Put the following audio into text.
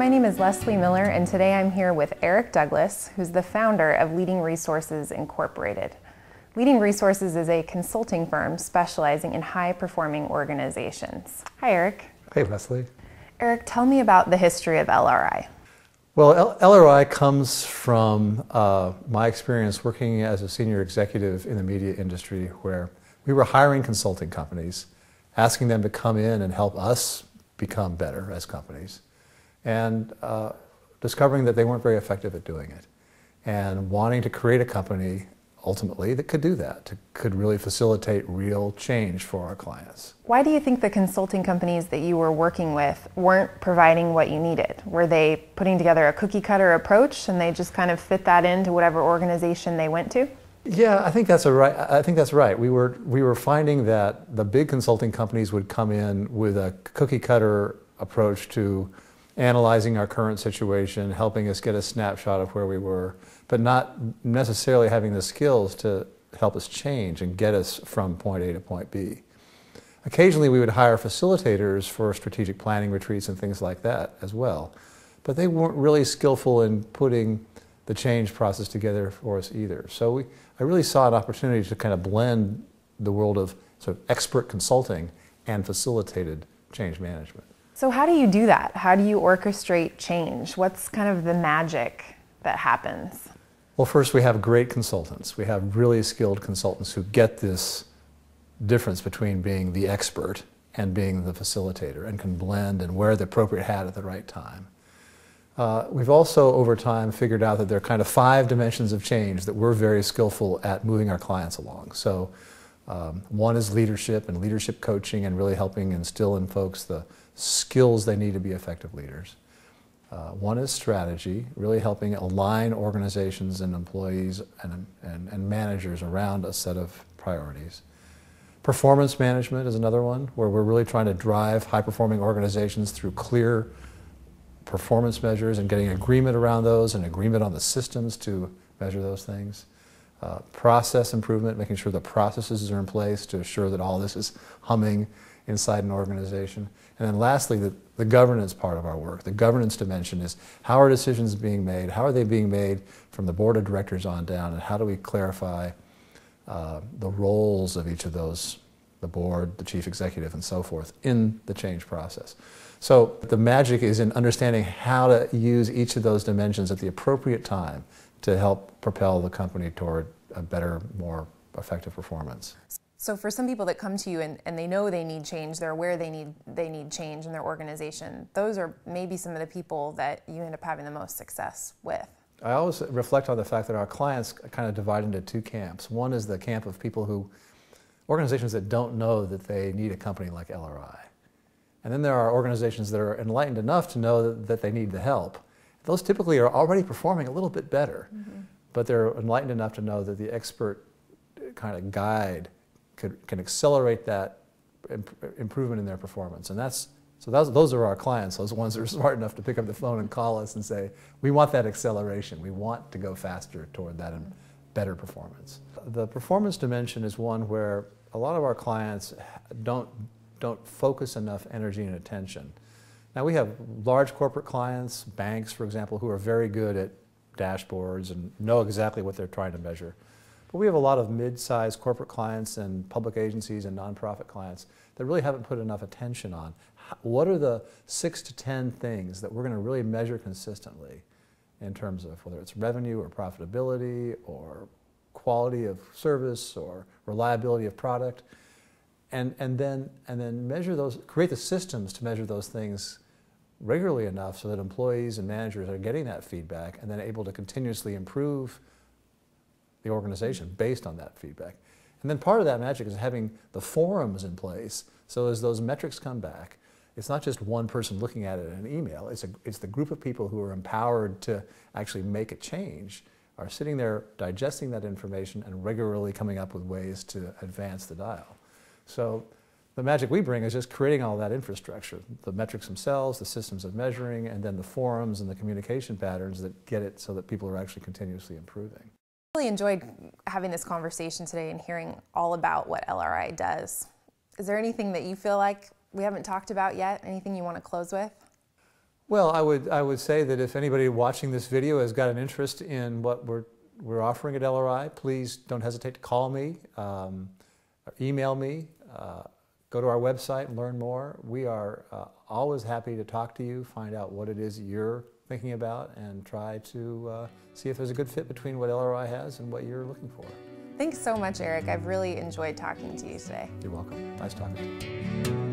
my name is Leslie Miller, and today I'm here with Eric Douglas, who's the founder of Leading Resources Incorporated. Leading Resources is a consulting firm specializing in high-performing organizations. Hi, Eric. Hey, Leslie. Eric, tell me about the history of LRI. Well, LRI comes from my experience working as a senior executive in the media industry, where we were hiring consulting companies, asking them to come in and help us become better as companies, and discovering that they weren't very effective at doing it, and wanting to create a company ultimately that could do that, could really facilitate real change for our clients. Why do you think the consulting companies that you were working with weren't providing what you needed? Were they putting together a cookie cutter approach and they just kind of fit that into whatever organization they went to? Yeah, I think that's right. We were finding that the big consulting companies would come in with a cookie cutter approach to analyzing our current situation, helping us get a snapshot of where we were, but not necessarily having the skills to help us change and get us from point A to point B. Occasionally we would hire facilitators for strategic planning retreats and things like that as well, but they weren't really skillful in putting the change process together for us either. So I really saw an opportunity to kind of blend the world of sort of expert consulting and facilitated change management. So how do you do that? How do you orchestrate change? What's kind of the magic that happens? Well, first we have great consultants. We have really skilled consultants who get this difference between being the expert and being the facilitator and can blend and wear the appropriate hat at the right time. We've also, over time, figured out that there are kind of 5 dimensions of change that we're very skillful at moving our clients along. So one is leadership and leadership coaching and really helping instill in folks the skills they need to be effective leaders. One is strategy, really helping align organizations and employees and managers around a set of priorities. Performance management is another one, where we're really trying to drive high-performing organizations through clear performance measures and getting agreement around those and agreement on the systems to measure those things. Process improvement, making sure the processes are in place to assure that all this is humming inside an organization. And then lastly, the governance part of our work. The governance dimension is how are decisions being made, how are they being made from the board of directors on down, and how do we clarify the roles of each of those, the board, the chief executive, and so forth, in the change process. So the magic is in understanding how to use each of those dimensions at the appropriate time to help propel the company toward a better, more effective performance. So for some people that come to you and they know they need change, they're aware they need change in their organization, those are maybe some of the people that you end up having the most success with. I always reflect on the fact that our clients kind of divide into 2 camps. One is the camp of people organizations that don't know that they need a company like LRI. And then there are organizations that are enlightened enough to know that they need the help. Those typically are already performing a little bit better, but they're enlightened enough to know that the expert kind of guide can accelerate that improvement in their performance. And those are our clients, those ones that are smart enough to pick up the phone and call us and say, we want that acceleration. We want to go faster toward that and better performance. The performance dimension is one where a lot of our clients don't focus enough energy and attention. Now we have large corporate clients, banks for example, who are very good at dashboards and know exactly what they're trying to measure. But we have a lot of mid-sized corporate clients and public agencies and nonprofit clients that really haven't put enough attention on what are the 6 to 10 things that we're going to really measure consistently in terms of whether it's revenue or profitability or quality of service or reliability of product. And then measure those, create the systems to measure those things regularly enough so that employees and managers are getting that feedback and then able to continuously improve the organization based on that feedback. And then part of that magic is having the forums in place so as those metrics come back, it's not just one person looking at it in an email, it's the group of people who are empowered to actually make a change are sitting there digesting that information and regularly coming up with ways to advance the dial. So the magic we bring is just creating all that infrastructure, the metrics themselves, the systems of measuring, and then the forums and the communication patterns that get it so that people are actually continuously improving. I really enjoyed having this conversation today and hearing all about what LRI does. Is there anything that you feel like we haven't talked about yet? Anything you want to close with? Well, I would say that if anybody watching this video has got an interest in what we're offering at LRI, please don't hesitate to call me, or email me, go to our website and learn more. We are always happy to talk to you, find out what it is you're thinking about, and try to see if there's a good fit between what LRI has and what you're looking for. Thanks so much, Eric. I've really enjoyed talking to you today. You're welcome. Nice talking to you.